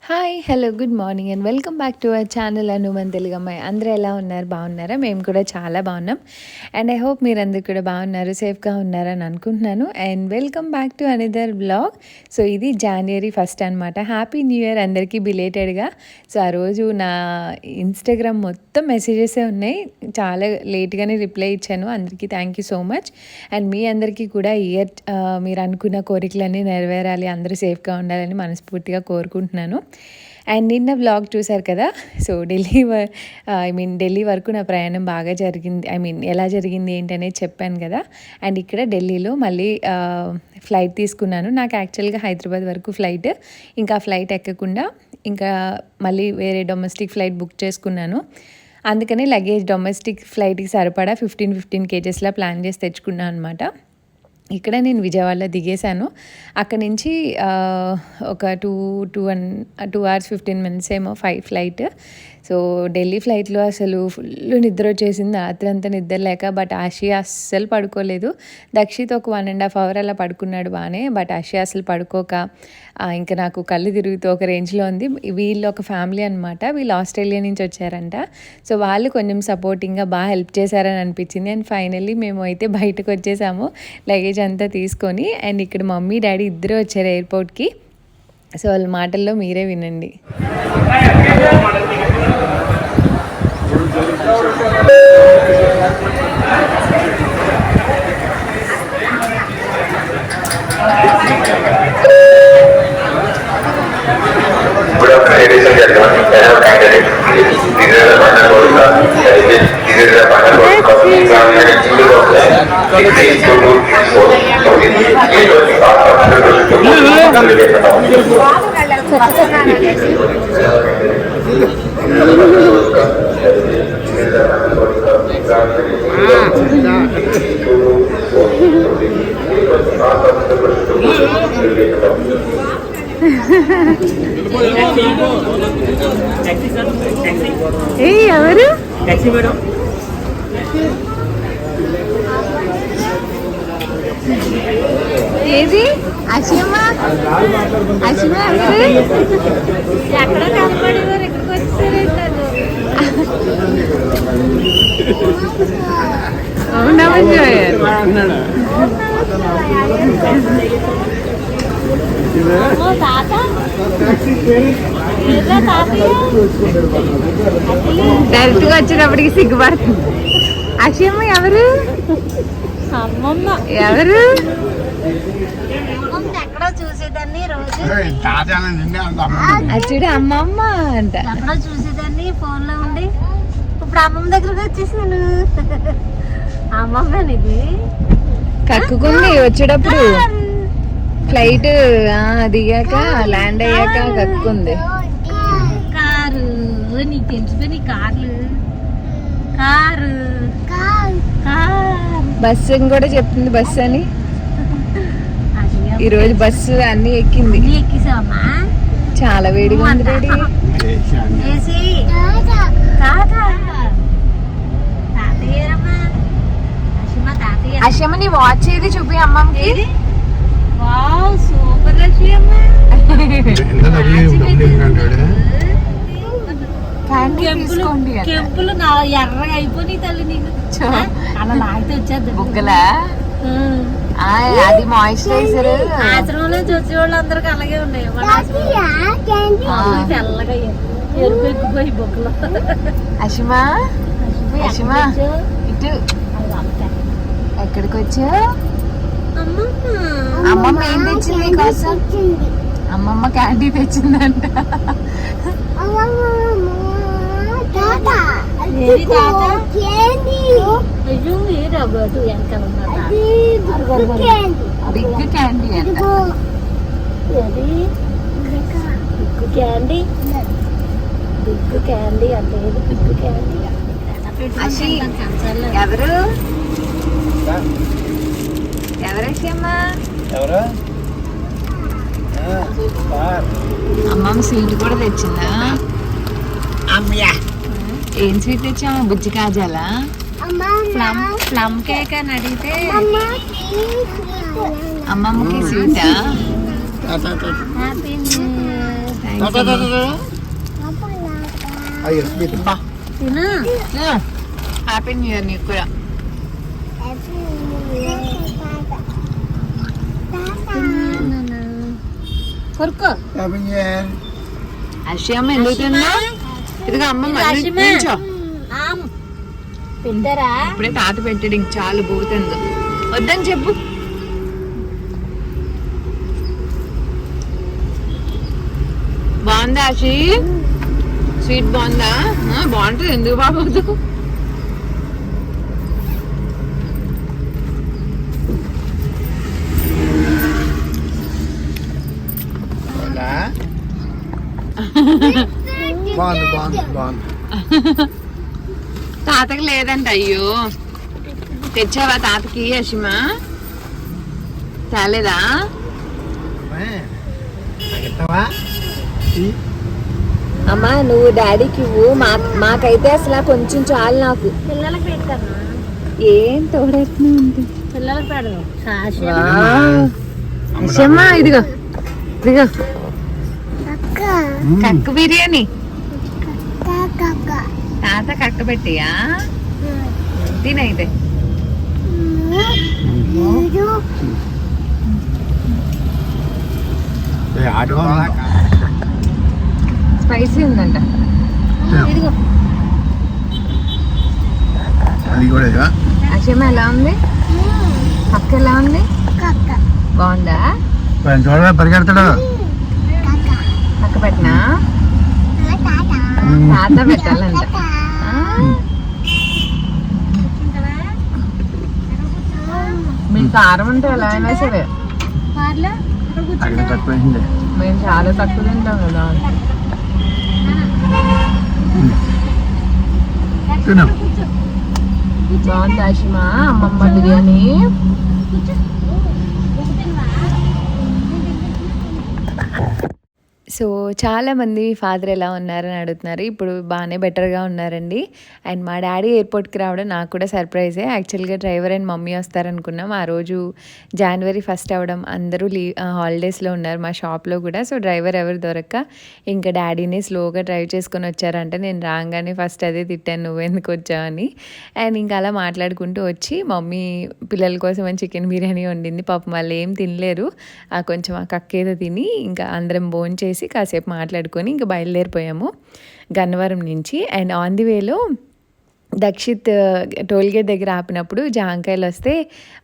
Hi hello good morning and welcome back to our channel అనుమన్ తెలుగు అమ్మాయి. అందరూ ఎలా ఉన్నారు? బాగున్నారా? మేము కూడా చాలా బాగున్నాం. అండ్ ఐ హోప్ మీరందరూ కూడా బాగున్నారు, సేఫ్గా ఉన్నారని అనుకుంటున్నాను. And welcome back to another blog. So ఇది January 1 అనమాట. హ్యాపీ న్యూ ఇయర్ అందరికీ బిలేటెడ్గా. సో ఆ రోజు నా ఇన్స్టాగ్రామ్ మొత్తం మెసేజెసే ఉన్నాయి. చాలా లేట్గానే రిప్లై ఇచ్చాను. అందరికీ thank you so much. And మీ అందరికీ కూడా ఇయర్ మీరు అనుకున్న కోరికలన్నీ నెరవేరాలి, అందరూ సేఫ్గా ఉండాలని మనస్ఫూర్తిగా కోరుకుంటున్నాను. అండ్ నిన్న వ్లాగ్ చూశారు కదా. సో ఢిల్లీ వరకు నా ప్రయాణం బాగా జరిగింది. ఎలా జరిగింది ఏంటనేది చెప్పాను కదా. అండ్ ఇక్కడ ఢిల్లీలో మళ్ళీ ఫ్లైట్ తీసుకున్నాను. నాకు యాక్చువల్గా హైదరాబాద్ వరకు ఫ్లైట్, ఇంకా ఫ్లైట్ ఎక్కకుండా ఇంకా మళ్ళీ వేరే డొమెస్టిక్ ఫ్లైట్ బుక్ చేసుకున్నాను. అందుకని లగేజ్ డొమెస్టిక్ ఫ్లైట్కి సరిపడా 15 kgsలా ప్లాన్ చేసి తెచ్చుకున్నాను అనమాట. ఇక్కడ నేను విజయవాడలో దిగేశాను. అక్కడి నుంచి ఒక 2 hours 15 minutes ఏమో ఫ్లైట్. సో ఢిల్లీ ఫ్లైట్లో అసలు ఫుల్ నిద్ర వచ్చేసింది. రాత్రి అంతా నిద్ర లేక. బట్ ఆషియా అస్సలు పడుకోలేదు. దక్షిత్ ఒక 1.5 hour అలా పడుకున్నాడు బాగానే. బట్ ఆషియా అసలు పడుకోక ఇంకా నాకు కళ్ళు తిరుగుతూ ఒక రేంజ్లో ఉంది. వీళ్ళు ఒక ఫ్యామిలీ అనమాట. వీళ్ళు ఆస్ట్రేలియా నుంచి వచ్చారంట. సో వాళ్ళు కొంచెం సపోర్టింగ్గా బాగా హెల్ప్ చేశారని అనిపించింది. అండ్ ఫైనల్లీ మేము అయితే బయటకు వచ్చేసాము లగేజ్ అంతా తీసుకొని. అండ్ ఇక్కడ మమ్మీ డాడీ ఇద్దరు వచ్చారు ఎయిర్పోర్ట్కి. సో వాళ్ళ మాటల్లో మీరే వినండి. ఎవరు ఏది అషిమా ఎక్కడ కనపడేవారు ఎక్కడికి వచ్చారు. అవునా డైరెక్ట్ గా వచ్చేటప్పటికి సిగ్గుపడుతుంది. అషిమ ఎవరు? ఎవరు? ఎక్కడో చూసేదాన్ని రోజు అచ్చుడు అమ్మమ్మ అంట. ఎక్కడో చూసేదాన్ని ఫోన్ లో ఉండి ఇప్పుడు అమ్మమ్మ దగ్గరకు వచ్చేసాను. అమ్మమ్మనిది కక్కుకుంది వచ్చేటప్పుడు. ఫ్లైట్ దిగాక ల్యాండ్ అయ్యాక కక్కుంది. కారు నీకు తెలిసిపోయి కారు బస్సు కూడా చెప్తుంది బస్సు అని. ఈ రోజు బస్సు అన్ని ఎక్కింది. ఎక్కిసామా? చాలా వేడిగా ఉంది డాడీ. అషమ నీ వాచ్ ఏది చూపి అమ్మకి. సూపర్ కెంపులు ఎర్రగా అయిపోయి తల్లి నీకు అలా లాగితే వచ్చేది బుగ్గలా. అది మాయిశ్చరైజర్. ఆశ్రమంలో చూసే వాళ్ళు అందరికి అలాగే ఉన్నాయి. తెల్లగా ఎరుపు ఎక్కుపోయి బొక్కలు. అషిమా ఇటు ఎక్కడికి వచ్చా? అమ్మమ్మ ఏం తెచ్చింది కోసం? అమ్మమ్మ క్యాండీ తెచ్చిందంట. బిగ్ క్యాండీ అంట. క్యాండీ అంటే ఎవరు ఎవరమ్మా? అమ్మమ్మ స్వీట్ కూడా తెచ్చిందా? ఏం స్వీట్ తెచ్చామా? బుజ్జి కాజాలా? ప్లమ్ కేక్ అని అడిగితే అమ్మమ్మకి స్వీటా? హ్యాపీ హ్యాపీ న్యూ ఇయర్ నీకు కూడా. కొరుకో అమ్మ ఎందుకు తిన్నా? ఇదిగా అమ్మ పిందరా ఇప్పుడే తాత పెట్టాడు, ఇంక చాలు పోతుంది. వద్దని చెప్పు. బాగుందా ఆశి? స్వీట్ బాగుందా? బాగుంటుంది, ఎందుకు బాగోదు? తాతకి లేదంట. అయ్యో, తెచ్చావా తాతకి అషిమా? చాలేదా? అమ్మా నువ్వు డాడీకి ఇవ్వు, మాకైతే అసలు కొంచెం చాలు. నాకు పిల్లలకు పెడతాను. ఏం తోడేస్తూ ఉంటుంది. పిల్లలకు పెడదాం. అషమ్మా ఇదిగో ఇదిగో కక్క బిర్యానీ. తాత కక్క పెట్టియా? తినైతే స్పైసీ ఉందంట. అషమ ఎలా ఉంది? కక్క ఎలా ఉంది? బాగుందా? పరిగెడతాడు. కక్క పెట్టినా? తాత పెట్టాలంట. మీకు కారం ఉంటే ఎలా అయినా సరే. మేము చాలా తక్కువ తింటాం కదా. బాగుంది ఆషిమా అమ్మమ్మ బిర్యానీ. సో చాలామంది ఫాదర్ ఎలా ఉన్నారని అడుగుతున్నారు. ఇప్పుడు బాగానే బెటర్గా ఉన్నారండి. అండ్ మా డాడీ ఎయిర్పోర్ట్కి రావడం నాకు కూడా సర్ప్రైజే. యాక్చువల్గా డ్రైవర్ అండ్ మమ్మీ వస్తారనుకున్నాం. ఆ రోజు January 1 అవ్వడం, అందరూ హాలిడేస్లో ఉన్నారు మా షాప్లో కూడా. సో డ్రైవర్ ఎవరు దొరక్క ఇంకా డాడీని స్లోగా డ్రైవ్ చేసుకొని వచ్చారంటే నేను రాగానే ఫస్ట్ అదే తిట్టాను, నువ్వెందుకు వచ్చావని. అండ్ ఇంకా అలా మాట్లాడుకుంటూ వచ్చి మమ్మీ పిల్లల కోసం అని చికెన్ బిర్యానీ వండింది. పాపం వాళ్ళు ఏం తినలేరు, కొంచెం ఆ కక్కేదో తిని ఇంకా అందరం భోంచేసి కాసేపు మాట్లాడుకొని ఇంకా బయలుదేరిపోయాము గన్నవరం నుంచి. అండ్ ఆన్ ది వేలో దక్షిత్ టోల్గేట్ దగ్గర ఆపినప్పుడు జామకాయలు వస్తే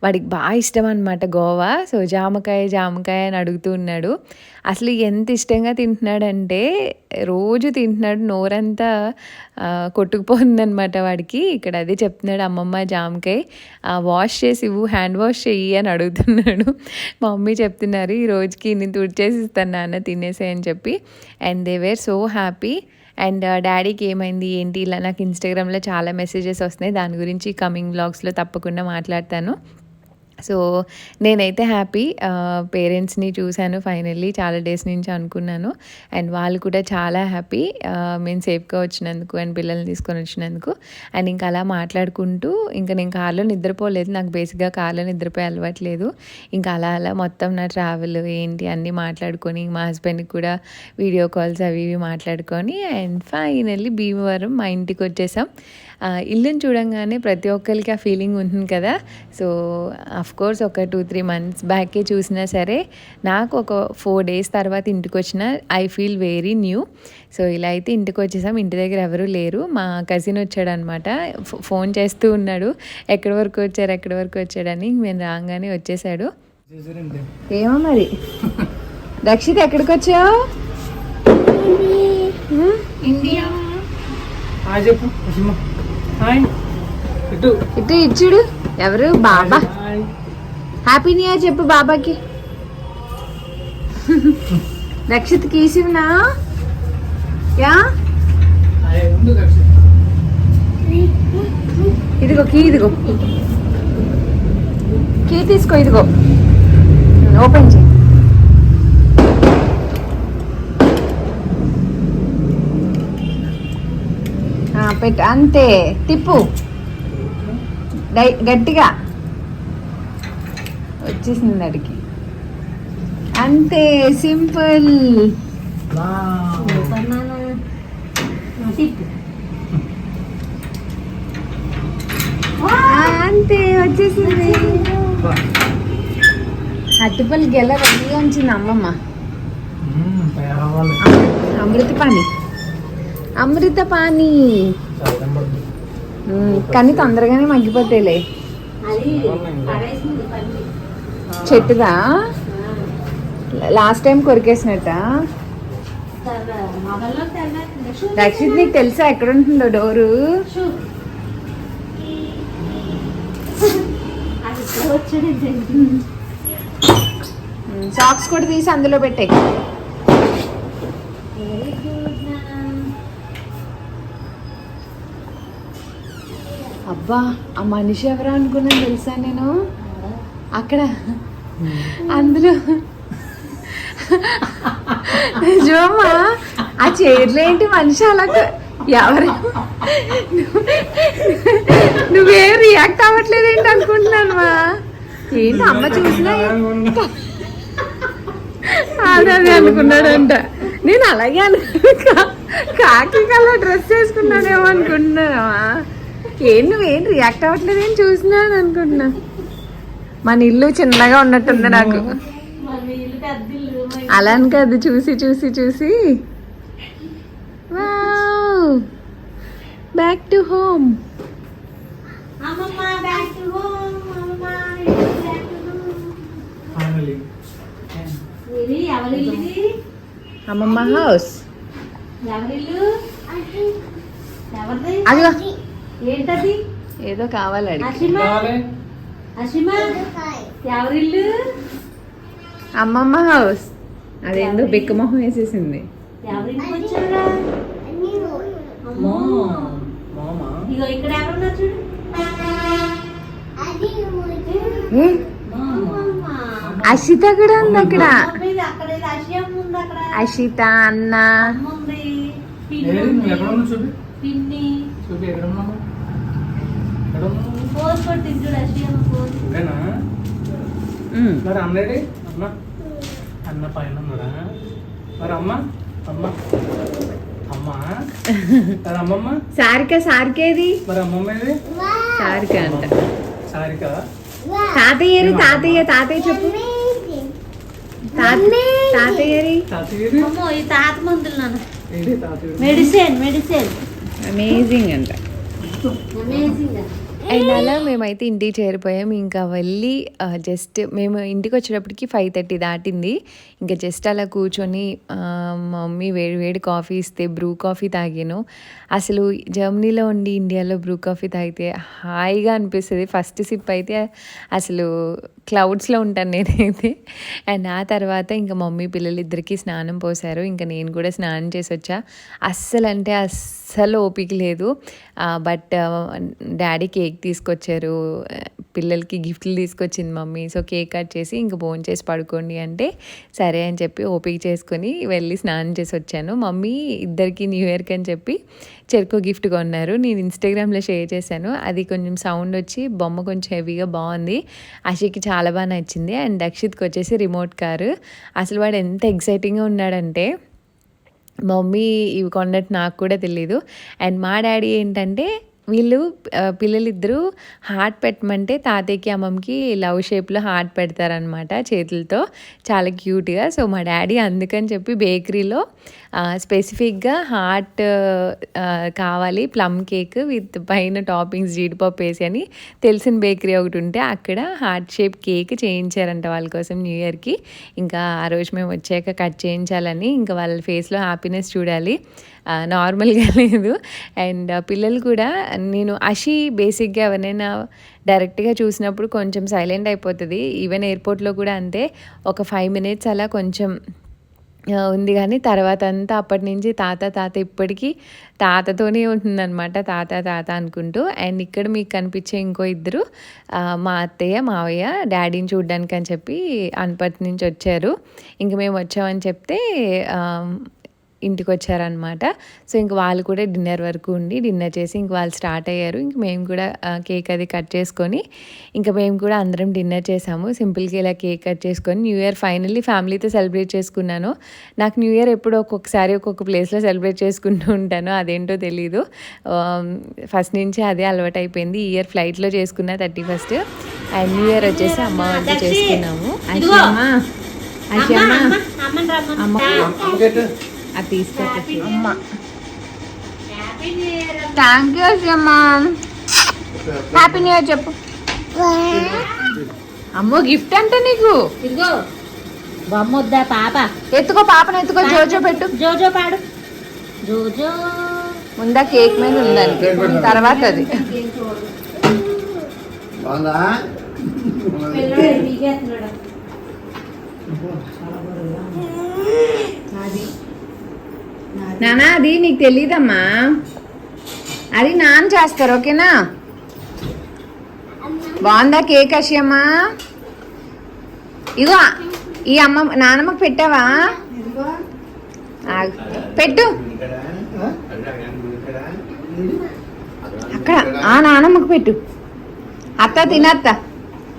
వాడికి బాగా ఇష్టం అనమాట గోవా. సో జామకాయ జామకాయ అని అడుగుతూ ఉన్నాడు. అసలు ఎంత ఇష్టంగా తింటున్నాడంటే రోజు తింటున్నాడు, నోరంతా కొట్టుకుపోతుందనమాట వాడికి. ఇక్కడ అదే చెప్తున్నాడు, అమ్మమ్మ జామకాయ వాష్ చేసి ఇవ్వు, హ్యాండ్ వాష్ చెయ్యి అని అడుగుతున్నాడు. మా మమ్మీ చెప్తున్నారు ఈ రోజుకి నేను తుడిచేసి ఇస్తాను నాన్న తినేసే అని చెప్పి. And they were so happy. And డాడీకి ఏమైంది ఏంటి ఇలా నాకు ఇన్స్టాగ్రామ్లో చాలా మెసేజెస్ వస్తున్నాయి, దాని గురించి కమింగ్ వ్లాగ్స్లో తప్పకుండా మాట్లాడతాను. సో నేనైతే హ్యాపీ, పేరెంట్స్ని చూశాను ఫైనల్లీ, చాలా డేస్ నుంచి అనుకున్నాను. అండ్ వాళ్ళు కూడా చాలా హ్యాపీ మేము సేఫ్గా వచ్చినందుకు అండ్ పిల్లల్ని తీసుకొని వచ్చినందుకు. అండ్ ఇంకా అలా మాట్లాడుకుంటూ ఇంకా నేను కార్లో నిద్రపోలేదు, నాకు బేసిక్గా కార్లో నిద్రపోయి అలవాట్లేదు. ఇంకా అలా అలా మొత్తం నా ట్రావెల్ ఏంటి అన్నీ మాట్లాడుకొని మా హస్బెండ్కి కూడా వీడియో కాల్స్ అవి ఇవి మాట్లాడుకొని అండ్ ఫైనల్లీ భీమవరం మా ఇంటికి వచ్చేసాం. ఇల్లుని చూడంగానే ప్రతి ఒక్కరికి ఆ ఫీలింగ్ ఉంటుంది కదా. సో కోర్స్ ఒక 2-3 months బ్యాకే చూసినా సరే నాకు ఒక 4 days తర్వాత ఇంటికి వచ్చిన I feel very new. So ఇలా అయితే ఇంటికి వచ్చేసాం. ఇంటి దగ్గర ఎవరూ లేరు, మా కజిన్ వచ్చాడు అనమాట, ఫోన్ చేస్తూ ఉన్నాడు ఎక్కడి వరకు వచ్చాడని. మేము రాగానే వచ్చేసాడు. ఏమో మరి రక్షిత్ ఎక్కడికి వచ్చావు? ఇండియా. ఇటు ఇచ్చుడు ఎవరు? బాబా. హ్యాపీ న్యూ ఇయర్ చెప్పు బాబాకి. రక్షిత్ కీసివునా యా? ఇదిగో కీ, ఇదిగో కీ తీసుకో, ఇదిగో ఓపెన్ చేయి. పెట్టు అంతే, తిప్పు గట్టిగా, వచ్చేసింది అడిగి అంతే, సింపుల్. తిప్పు. అంతే వచ్చేసింది. అట్టుపల్లి గెల రెడీగా ఉంచింది అమ్మమ్మ. అమృత పానీ కానీ తొందరగానే మగ్గిపోతాయిలే. అది పడేసింది పల్లి. చెట్టుదా లాస్ట్ టైం కొరికేసినట్ట. మొదల్లో తెల్ల రక్షిత్ నీకు తెలుసా ఎక్కడ ఉంటుందో డోరు? అది వచ్చాడు. సాక్స్ కూడా తీసి అందులో పెట్టే. Very good. అబ్బా ఆ మనిషి ఎవరో అనుకున్నాను తెలుసా నేను అక్కడ అందులో. జోమా ఆ చైర్లో ఏంటి మనిషి అలా ఎవరు? నువ్వేం రియాక్ట్ అవ్వట్లేదు ఏంటి అనుకుంటున్నాను మా. ఏంటి అమ్మ చూసినా అదే అనుకున్నాడంట. నేను అలాగే కాకి కలర్ డ్రెస్ వేసుకున్నానేమో అనుకుంటున్నావా? ఏం నువ్వేం రియాక్ట్ అవ్వట్లేదు ఏం చూసినాను అనుకుంటున్నా. మన ఇల్లు చిన్నగా ఉన్నట్టుంది నాకు. అలా అని కాదు చూసి చూసి చూసి. Back to home. అమ్మమ్మ హౌస్. అదిగో ఏంటది? ఏదో కావాలి అడిగి. ఎవరిల్లు? అమ్మమ్మ హౌస్. అదేందో బిక్కమొహం వేసేసింది. ఎవరింటికి వచ్చారా? ఇగో ఇక్కడ ఎవరున్నారు చూడు. ఏ, అషిత కూడా ఉంది అక్కడ. అక్కడ అషియం ఉంది. అక్కడ అషిత అన్న ఉంది. పిన్ని ఫోన్ కొట్టింది చూడు. అషియం ఫోన్. మరి అమ్మేడి అమ్మ అన్న పైన ఉన్నాడా? మరి అమ్మ అమ్మ అమ్మ మరి అమ్మమ్మ సారిక. సారికేది? మరి అమ్మమ్మ ఏది? సారిక అంట. సారిక. తాతయ్యరి. తాతయ్య తాతయ్య చెప్పు. తాతయ్యరి. తాతయ్యది అమ్మో ఈ తాత మందులు నాన్న. ఏంటి తాతయ్య? మెడిసిన్ అమేజింగ్ అంట. అమేజింగ్. అండ్ అలా మేమైతే ఇంటికి చేరిపోయాం. ఇంకా వెళ్ళి జస్ట్ మేము ఇంటికి వచ్చేటప్పటికి 5:30 దాటింది. ఇంకా జస్ట్ అలా కూర్చొని మమ్మీ వేడి వేడి కాఫీ ఇస్తే బ్రూ కాఫీ తాగాను. అసలు జర్మనీలో ఉండి ఇండియాలో బ్రూ కాఫీ తాగితే హాయిగా అనిపిస్తుంది. ఫస్ట్ సిప్ అయితే అసలు క్లౌడ్స్లో ఉంటాను నేనైతే. అండ్ ఆ తర్వాత ఇంకా మమ్మీ పిల్లలిద్దరికీ స్నానం పోసారు. ఇంకా నేను కూడా స్నానం చేసి వచ్చా. అస్సలు ఓపిక లేదు. బట్ డాడీ కేక్ తీసుకొచ్చారు. పిల్లలకి గిఫ్ట్లు తీసుకొచ్చింది మమ్మీ. సో కేక్ కట్ చేసి ఇంకా భోజనం చేసి పడుకోండి అంటే సరే అని చెప్పి ఓపిక చేసుకొని వెళ్ళి స్నానం చేసి వచ్చాను. మమ్మీ ఇద్దరికి న్యూ ఇయర్కి అని చెప్పి చెరుకు గిఫ్ట్ కొన్నారు. నేను ఇన్స్టాగ్రామ్లో షేర్ చేశాను. అది కొంచెం సౌండ్ వచ్చి బొమ్మ కొంచెం హెవీగా బాగుంది. అషికి చాలా బాగా నచ్చింది. అండ్ దక్షిత్కి వచ్చేసి రిమోట్ కారు. అసలు వాడు ఎంత ఎక్సైటింగ్గా ఉన్నాడంటే మమ్మీ ఇవి కొన్నట్టు నాకు కూడా తెలీదు. అండ్ మా డాడీ ఏంటంటే వీళ్ళు పిల్లలిద్దరూ హార్ట్ పెట్టమంటే తాతయ్యకి అమ్మమ్మకి లవ్ షేప్లో హార్ట్ పెడతారనమాట చేతులతో, చాలా క్యూట్గా. సో మా డాడీ అందుకని చెప్పి బేకరీలో స్పెసిఫిక్గా హార్ట్ కావాలి, ప్లమ్ కేక్ విత్ పైన టాపింగ్స్ జీడిపప్పు వేసి అని తెలిసిన బేకరీ ఒకటి ఉంటే అక్కడ హార్ట్ షేప్ కేక్ చేయించారంట వాళ్ళ కోసం న్యూ ఇయర్కి. ఇంకా ఆ రోజు మేము వచ్చాక కట్ చేయించాలని, ఇంకా వాళ్ళ ఫేస్లో హ్యాపీనెస్ చూడాలి, నార్మల్గా లేదు. అండ్ పిల్లలు కూడా, నేను అషి బేసిక్గా ఎవరైనా డైరెక్ట్గా చూసినప్పుడు కొంచెం సైలెంట్ అయిపోతుంది. ఈవెన్ ఎయిర్పోర్ట్లో కూడా అంతే. ఒక 5 minutes అలా కొంచెం ఉంది, కానీ తర్వాత అంతా అప్పటి నుంచి తాత ఇప్పటికీ తాతతోనే ఉంటుందన్నమాట, తాత అనుకుంటూ. అండ్ ఇక్కడ మీకు కనిపించే ఇంకో ఇద్దరు మా అత్తయ్య మావయ్య డాడీని చూడ్డానికి అని చెప్పి అనపర్తి నుంచి వచ్చారు. ఇంక మేము వచ్చామని చెప్తే ఇంటికి వచ్చారనమాట. సో ఇంక వాళ్ళు కూడా డిన్నర్ వరకు ఉండి డిన్నర్ చేసి ఇంక వాళ్ళు స్టార్ట్ అయ్యారు. ఇంక మేము కూడా కేక్ అది కట్ చేసుకొని ఇంకా మేము కూడా అందరం డిన్నర్ చేసాము. సింపుల్గా ఇలా కేక్ కట్ చేసుకొని న్యూ ఇయర్ ఫైనల్లీ ఫ్యామిలీతో సెలబ్రేట్ చేసుకున్నాను. నాకు న్యూ ఇయర్ ఎప్పుడు ఒక్కొక్కసారి ఒక్కొక్క ప్లేస్లో సెలబ్రేట్ చేసుకుంటూ ఉంటాను, అదేంటో తెలీదు. ఫస్ట్ నుంచి అదే అలవాటు అయిపోయింది. ఈ ఇయర్ ఫ్లైట్లో చేసుకున్న 31st అండ్ న్యూ ఇయర్ వచ్చేసి అమ్మ వాళ్ళతో చేసుకున్నాము. అది తీసుకొచ్చి అమ్మ థ్యాంక్ యూ అమ్మా. హ్యాపీ న్యూ ఇయర్ చెప్పు. అమ్మో గిఫ్ట్ అంటే నీకు ఇదిగో బొమ్మొద్దా పాప, ఎత్తుకో పాపను ఎత్తుకో. జోజో పెట్టు. జోజో పాడు. జోజో ముందా కేక్ మీద ఉందానికి, తర్వాత అది నానా అది నీకు తెలీదమ్మా, అది నాన్న చేస్తారు ఓకేనా. బాగుందా కేక్ అమ్మా? ఇగో ఈ అమ్మ నానమ్మకు పెట్టావా? పెట్టు అక్కడ ఆ నానమ్మకు పెట్టు. అత్త తినత్త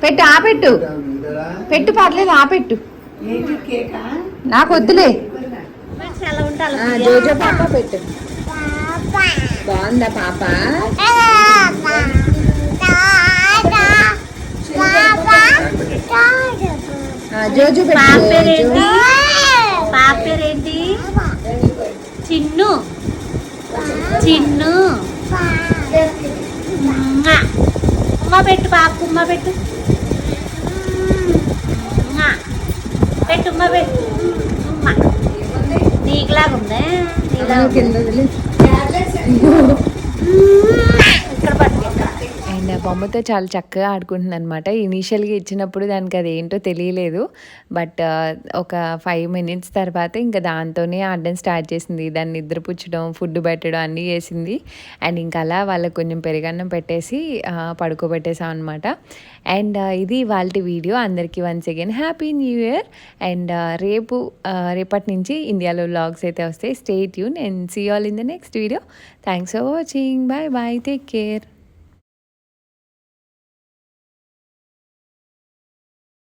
పెట్టు, ఆ పెట్టు పెట్టు పర్లేదు, ఆ పెట్టు. నాకు వద్దులే. జోజో పాప పెట్టు. బాగుందా పాప? జోజో పెట్టు. పాప పేరేంటి? చిన్ను. చిన్ను ఉమ్మ పెట్టు పాప, ఉమ్మ పెట్టు. పెట్టు ఉమ్మ పెట్టు. ఉమ్మ నీకులాగా ఉందా? ఇక్కడ పట్టు. అండ్ ఆ బొమ్మతో చాలా చక్కగా ఆడుకుంటుంది అనమాట. ఇనీషియల్గా ఇచ్చినప్పుడు దానికి అది ఏంటో తెలియలేదు, బట్ ఒక 5 minutes తర్వాత ఇంకా దాంతోనే ఆడడం స్టార్ట్ చేసింది. దాన్ని నిద్రపుచ్చడం, ఫుడ్ పెట్టడం అన్నీ చేసింది. అండ్ ఇంకా అలా వాళ్ళకి కొంచెం పెరుగన్నం పెట్టేసి పడుకోబెట్టేసాం అనమాట. అండ్ ఇది వాళ్ళ వీడియో. అందరికీ once again happy new year. And రేపటి నుంచి ఇండియాలో వ్లాగ్స్ అయితే వస్తాయి. Stay tune and see all in the next video. Thanks for watching. Bye bye, take care.